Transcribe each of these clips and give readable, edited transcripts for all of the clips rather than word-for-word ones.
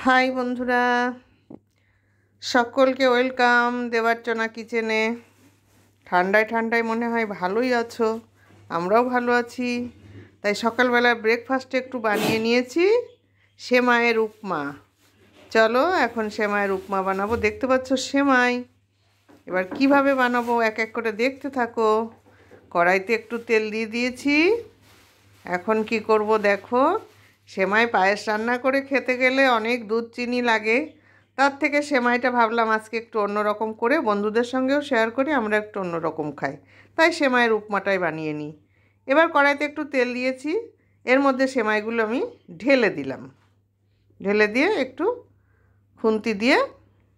High বন্ধুরা, সকলকে welcome Debarchana কিচেনে। ঠান্ডায় ঠান্ডায় মনে হয় ভালোই আছো, আমরাও ভালো আছি। তাই সকালবেলা ব্রেকফাস্টে একটু বানিয়ে নিয়েছি সেমাইয়ের উপমা। চলো এখন সেমাইয়ের উপমা বানাবো। দেখতে পাচ্ছ সেমাই। এবার কিভাবে বানাবো এক এক করে দেখতে থাকো। কড়াইতে একটু তেল দিয়ে দিয়েছি। এখন কি করব দেখো। সেমাই পায়েস রান্না করে খেতে গেলে অনেক দুধ চিনি লাগে, তার থেকে সেমাইটা ভাবলাম আজকে একটু অন্যরকম করে বন্ধুদের সঙ্গেও শেয়ার করি, আমরা একটু অন্যরকম খাই, তাই সেমাইয়ের উপমাটাই বানিয়ে নিই। এবার কড়াইতে একটু তেল দিয়েছি, এর মধ্যে সেমাইগুলো আমি ঢেলে দিলাম। ঢেলে দিয়ে একটু খুন্তি দিয়ে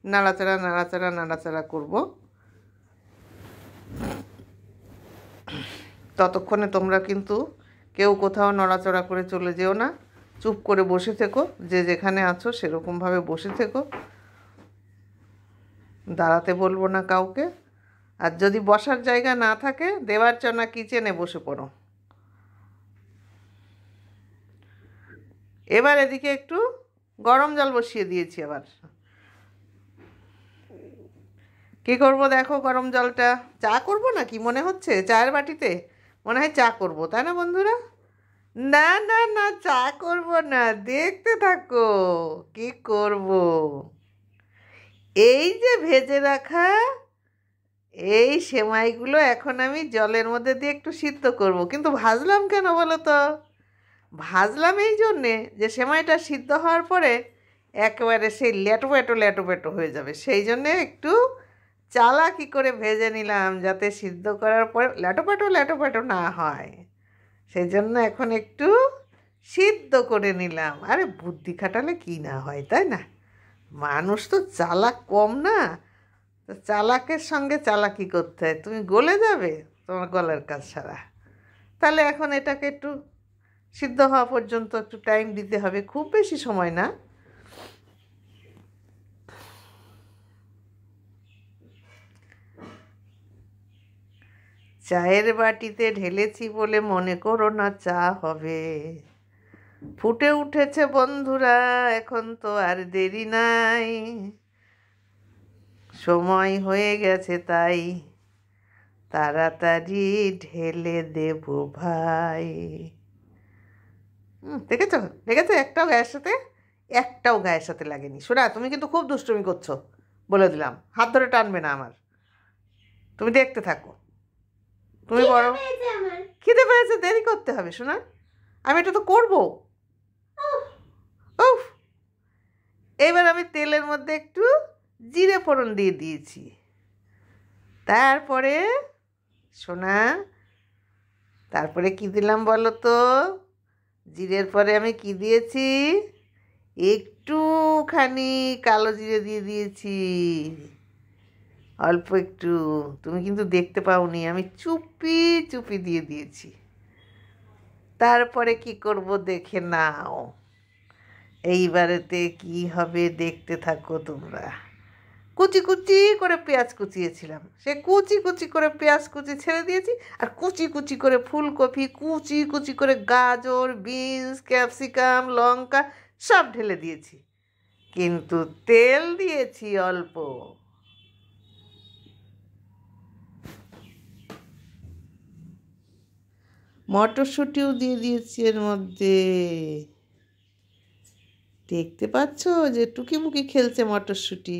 নাড়াচাড়া নাড়াচাড়া নাড়াচাড়া করব। ততক্ষণে তোমরা কিন্তু কেউ কোথাও নড়াচড়া করে চলে যেও না, চুপ করে বসে থেকো, যে যেখানে আছো সেরকমভাবে বসে থেকো, দাঁড়াতে বলবো না কাউকে। আর যদি বসার জায়গা না থাকে দেবার্চনা কিচেনে বসে পড়ো। এবার এদিকে একটু গরম জল বসিয়ে দিয়েছি। এবার কী করবো দেখো, গরম জলটা চা করবো না কি মনে হচ্ছে, চায়ের বাটিতে মনে হয় চা করবো, তাই না বন্ধুরা? না না না, চা করব না, দেখতে থাকো কি করব। এই যে ভেজে রাখা এই সেমাইগুলো এখন আমি জলের মধ্যে দিয়ে একটু সিদ্ধ করব। কিন্তু ভাজলাম কেন বলো তো? ভাজলাম এই জন্যে যে সেমাইটা সিদ্ধ হওয়ার পরে একেবারে সেই ল্যাটো প্যাটো হয়ে যাবে, সেই জন্যে একটু চালাকি করে ভেজে নিলাম, যাতে সিদ্ধ করার পরে ল্যাটো প্যাটো না হয়। সেই জন্য এখন একটু সিদ্ধ করে নিলাম। আরে বুদ্ধি খাটালে কি না হয়, তাই না? মানুষ তো চালাক কম না, তো চালাকের সঙ্গে চালাকি করতে হয়, তুমি গলে যাবে তোমার গলার কাজ ছাড়া। তাহলে এখন এটাকে একটু সিদ্ধ হওয়া পর্যন্ত একটু টাইম দিতে হবে, খুব বেশি সময় না। চায়ের বাটিতে ঢেলেছি বলে মনে করো না চা হবে। ফুটে উঠেছে বন্ধুরা, এখন তো আর দেরি নাই, সময় হয়ে গেছে, তাই তাড়াতাড়ি ঢেলে দেব ভাই। দেখেছো দেখেছো, একটাও গায়ের সাথে লাগেনি। শোনা, তুমি কিন্তু খুব দুষ্টুমি করছো, বলে দিলাম, হাত ধরে টানবে না আমার। তুমি দেখতে থাকো। তুমি বড় খিদে পেয়েছে, দেরি করতে হবে শোনা, আমি এটা তো করবো। উফ, এবার আমি তেলের মধ্যে একটু জিরে ফোড়ন দিয়ে দিয়েছি। তারপরে শোনা, তারপরে কি দিলাম বলো তো? জিরের পরে আমি কি দিয়েছি? একটুখানি কালো জিরে দিয়ে দিয়েছি, অল্প একটু। তুমি কিন্তু দেখতে পাওনি, আমি চুপি চুপি দিয়ে দিয়েছি। তারপরে কি করব দেখে নাও। এইবারেতে কি হবে দেখতে থাকো তোমরা। কুচি কুচি করে পেঁয়াজ কুচিয়েছিলাম, সে কুচি কুচি করে পেঁয়াজ কুচি ছেড়ে দিয়েছি, আর কুচি কুচি করে ফুলকপি, কুচি কুচি করে গাজর, বিনস, ক্যাপসিকাম, লঙ্কা সব ঢেলে দিয়েছি, কিন্তু তেল দিয়েছি অল্প। মটরশুঁটিও দিয়ে দিয়েছি এর মধ্যে। দেখতে পাচ্ছ যে টুকিমুকি খেলছে মটরশুঁটি।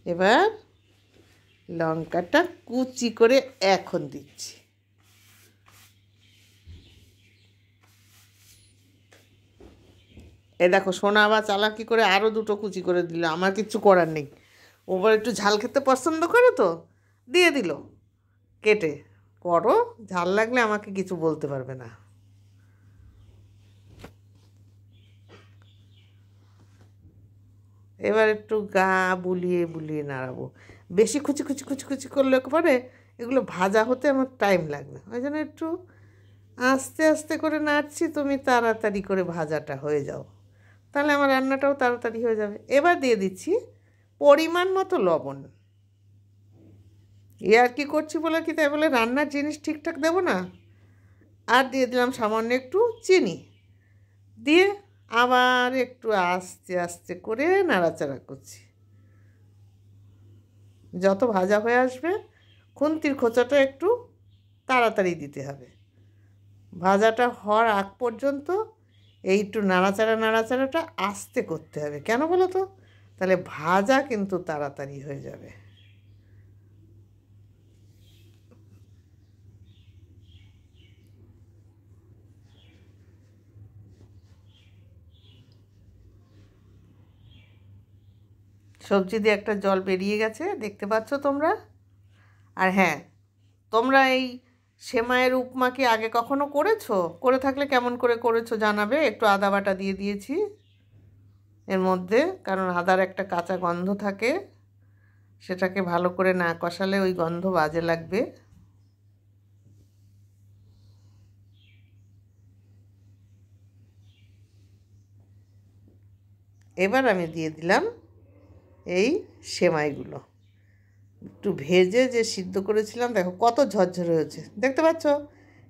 এবার লঙ্কাটা কুচি করে এখন দিচ্ছি। এ দেখো, সোনা আবার চালাকি করে আরও দুটো কুচি করে দিল, আমার কিচ্ছু করার নেই। ওবার একটু ঝাল খেতে পছন্দ করে তো দিয়ে দিল কেটে। করো, ঝাল লাগলে আমাকে কিছু বলতে পারবে না। এবার একটু গা বুলিয়ে বুলিয়ে নাড়াবো। বেশি কুচি কুচি কুচি কুচি করলে পরে এগুলো ভাজা হতে আমার টাইম লাগবে, ওই জন্য একটু আস্তে আস্তে করে নাড়ছি, তুমি তাড়াতাড়ি করে ভাজাটা হয়ে যাও, তাহলে আমার রান্নাটাও তাড়াতাড়ি হয়ে যাবে। এবার দিয়ে দিচ্ছি পরিমাণ মতো লবণ। এ আর কি করছি বলে কি তাই বলে রান্নার জিনিস ঠিকঠাক দেবো না? আর দিয়ে দিলাম সামান্য একটু চিনি, দিয়ে আবার একটু আস্তে আস্তে করে নাড়াচাড়া করছি। যত ভাজা হয়ে আসবে খুন্তির খোঁচাটা একটু তাড়াতাড়ি দিতে হবে। ভাজাটা হওয়ার আগ পর্যন্ত এই একটু নাড়াচাড়াটা আস্তে করতে হবে। কেন বলো তো? তাহলে ভাজা কিন্তু তাড়াতাড়ি হয়ে যাবে। সবজি দিয়ে একটা জল বেরিয়ে গেছে, দেখতে পাচ্ছ তোমরা। আর হ্যাঁ, তোমরা এই সেমাইয়ের উপমা কি আগে কখনো করেছো? করে থাকলে কেমন করে করেছো জানাবে। একটু আদা বাটা দিয়ে দিয়েছি এর মধ্যে, কারণ আদার একটা কাঁচা গন্ধ থাকে, সেটাকে ভালো করে না কষালে ওই গন্ধ বাজে লাগবে। এবার আমি দিয়ে দিলাম এই সেমাইগুলো, একটু ভেজে যে সিদ্ধ করেছিলাম। দেখো কত ঝরঝরে হয়েছে, দেখতে পাচ্ছ?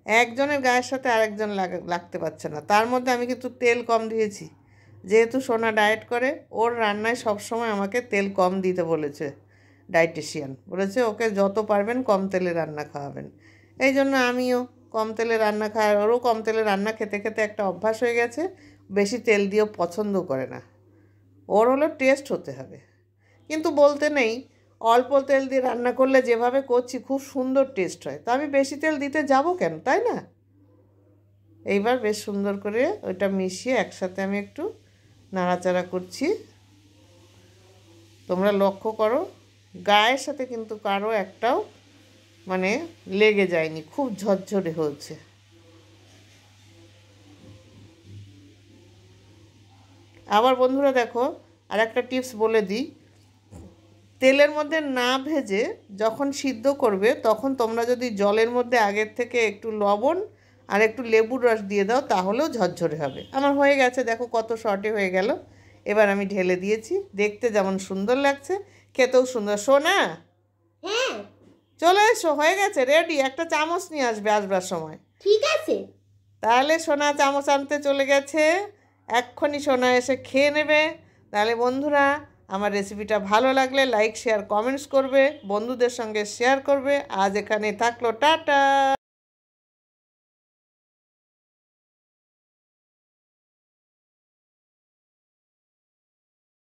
একজনের গায়ের সাথে আরেকজন লাগতে পারছে না। তার মধ্যে আমি কিন্তু তেল কম দিয়েছি, যেহেতু সোনা ডায়েট করে, ওর রান্নায় সবসময় আমাকে তেল কম দিতে বলেছে ডায়েটিশিয়ান। বলেছে ওকে যত পারবেন কম তেলে রান্না খাওয়াবেন। এই জন্য আমিও কম তেলে রান্না খাই, আর ওরও কম তেলে রান্না খেতে খেতে একটা অভ্যাস হয়ে গেছে। বেশি তেল দিয়েও পছন্দ করে না, ওর হলো টেস্ট হতে হবে। কিন্তু বলতে নেই, অল্প তেল দিয়ে রান্না করলে যেভাবে করছি খুব সুন্দর টেস্ট হয়। তো আমি বেশি তেল দিতে যাব কেন, তাই না? এইবার বেশ সুন্দর করে ওইটা মিশিয়ে একসাথে আমি একটু নাড়াচাড়া করছি। তোমরা লক্ষ্য করো, গায়ের সাথে কিন্তু কারো একটাও মানে লেগে যায়নি, খুব ঝরঝরে হয়েছে। আবার বন্ধুরা দেখো, আর একটা টিপস বলে দিই, তেলের মধ্যে না ভেজে যখন সিদ্ধ করবে, তখন তোমরা যদি জলের মধ্যে আগের থেকে একটু লবণ আর একটু লেবুর রস দিয়ে দাও, তাহলেও ঝরঝরে হবে। আমার হয়ে গেছে, দেখো কত শর্টে হয়ে গেল। এবার আমি ঢেলে দিয়েছি, দেখতে যেমন সুন্দর লাগছে, খেতেও সুন্দর। সোনা, হ্যাঁ চলে এসো, হয়ে গেছে, রেডি। একটা চামচ নিয়ে আসবে আসবার সময়। ঠিক আছে। তাহলে সোনা চামচ আনতে চলে গেছে, এক্ষুনি সোনা এসে খেয়ে নেবে। তাহলে বন্ধুরা, আমার রেসিপিটা ভালো লাগলে লাইক শেয়ার কমেন্টস করবে, বন্ধুদের সঙ্গে শেয়ার করবে। আজ এখানে থাকলো, টাটা।